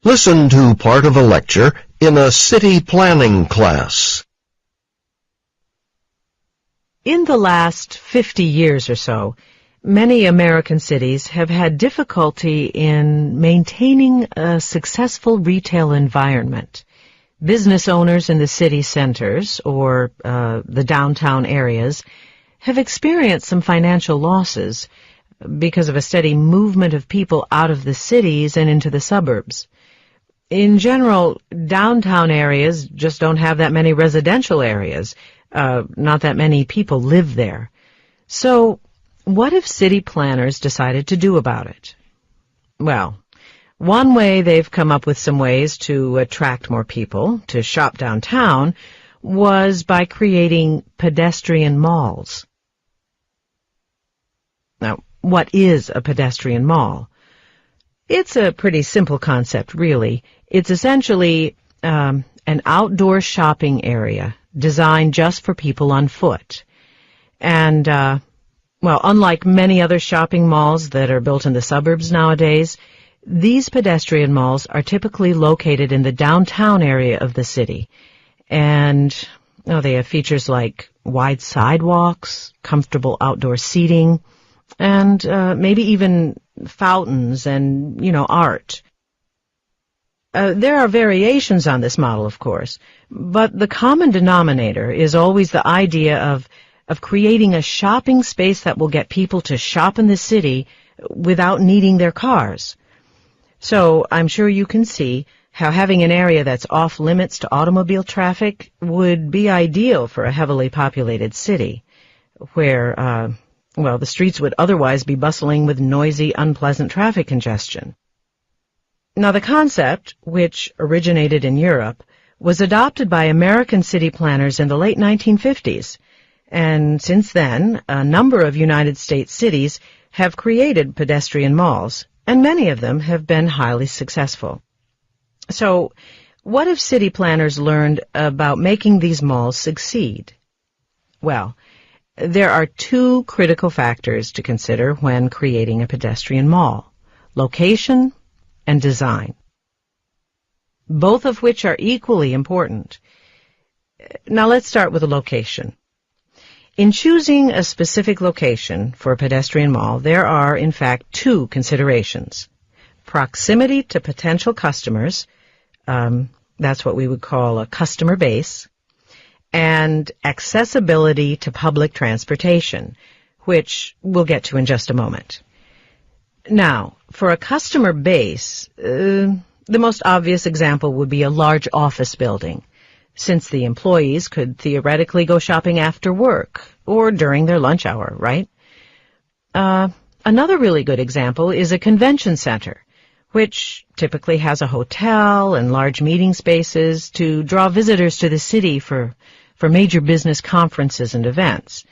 Listen to part of a lecture in a city planning class. In the last 50 years or so, many American cities have had difficulty in maintaining a successful retail environment. Business owners in the city centers, or the downtown areas, have experienced some financial losses because of a steady movement of people out of the cities and into the suburbs. In general, downtown areas just don't have that many residential areas. Not that many people live there. So, what have city planners decided to do about it? Well, one way they've come up with some ways to attract more people to shop downtown was by creating pedestrian malls. Now, what is a pedestrian mall? It's a pretty simple concept, really. It's essentially an outdoor shopping area designed just for people on foot. And, unlike many other shopping malls that are built in the suburbs nowadays, these pedestrian malls are typically located in the downtown area of the city. And they have features like wide sidewalks, comfortable outdoor seating, and maybe even fountains and, art. There are variations on this model, of course, but the common denominator is always the idea of creating a shopping space that will get people to shop in the city without needing their cars. So I'm sure you can see how having an area that's off limits to automobile traffic would be ideal for a heavily populated city, where, the streets would otherwise be bustling with noisy, unpleasant traffic congestion. Now, the concept, which originated in Europe, was adopted by American city planners in the late 1950s, and since then, a number of United States cities have created pedestrian malls, and many of them have been highly successful. So, what have city planners learned about making these malls succeed? Well, there are two critical factors to consider when creating a pedestrian mall: location and design, both of which are equally important. Now let's start with the location. In choosing a specific location for a pedestrian mall, there are, in fact, two considerations: proximity to potential customers, that's what we would call a customer base, and accessibility to public transportation, which we'll get to in just a moment. Now, for a customer base, the most obvious example would be a large office building, since the employees could theoretically go shopping after work or during their lunch hour, right? Another really good example is a convention center, which typically has a hotel and large meeting spaces to draw visitors to the city for major business conferences and events.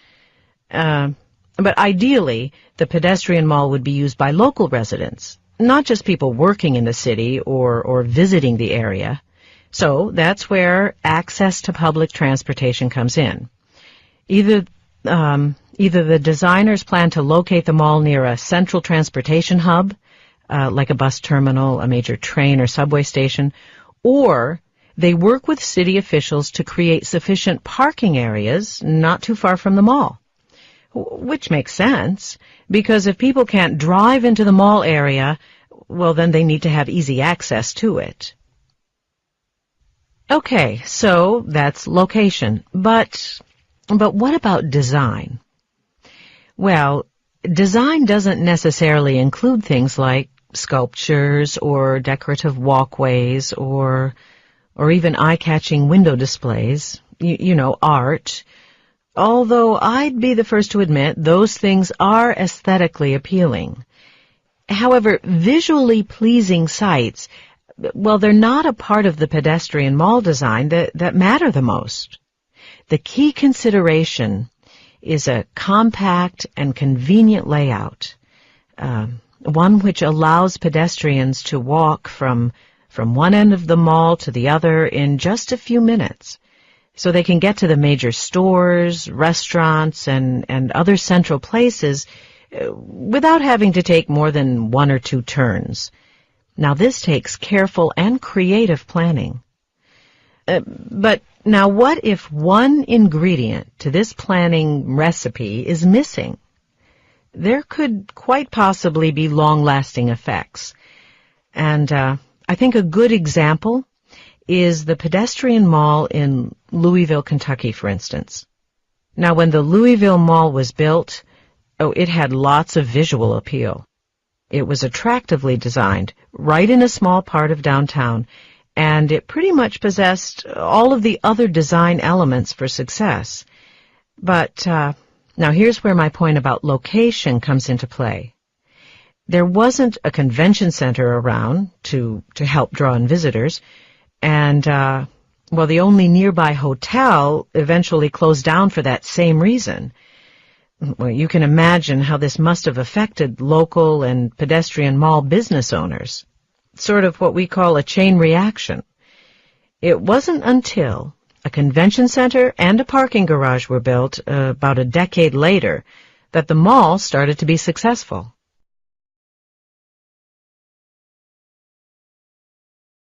But ideally, the pedestrian mall would be used by local residents, not just people working in the city or visiting the area. So that's where access to public transportation comes in. Either the designers plan to locate the mall near a central transportation hub, like a bus terminal, a major train or subway station, or they work with city officials to create sufficient parking areas not too far from the mall. Which makes sense, because if people can't drive into the mall area, well, then they need to have easy access to it. Okay, so that's location. But what about design? Well, design doesn't necessarily include things like sculptures or decorative walkways or even eye-catching window displays, art. Although I'd be the first to admit those things are aesthetically appealing. However, visually pleasing sights, well, they're not a part of the pedestrian mall design that matter the most. The key consideration is a compact and convenient layout, one which allows pedestrians to walk from one end of the mall to the other in just a few minutes, so they can get to the major stores, restaurants, and other central places without having to take more than one or two turns. Now this takes careful and creative planning. But now what if one ingredient to this planning recipe is missing? There could quite possibly be long-lasting effects. And I think a good example is the pedestrian mall in Louisville, Kentucky, for instance. Now, when the Louisville Mall was built, it had lots of visual appeal. It was attractively designed, right in a small part of downtown, and it pretty much possessed all of the other design elements for success. But now here's where my point about location comes into play. There wasn't a convention center around to help draw in visitors, and the only nearby hotel eventually closed down for that same reason. Well, you can imagine how this must have affected local and pedestrian mall business owners. Sort of what we call a chain reaction. It wasn't until a convention center and a parking garage were built about a decade later that the mall started to be successful.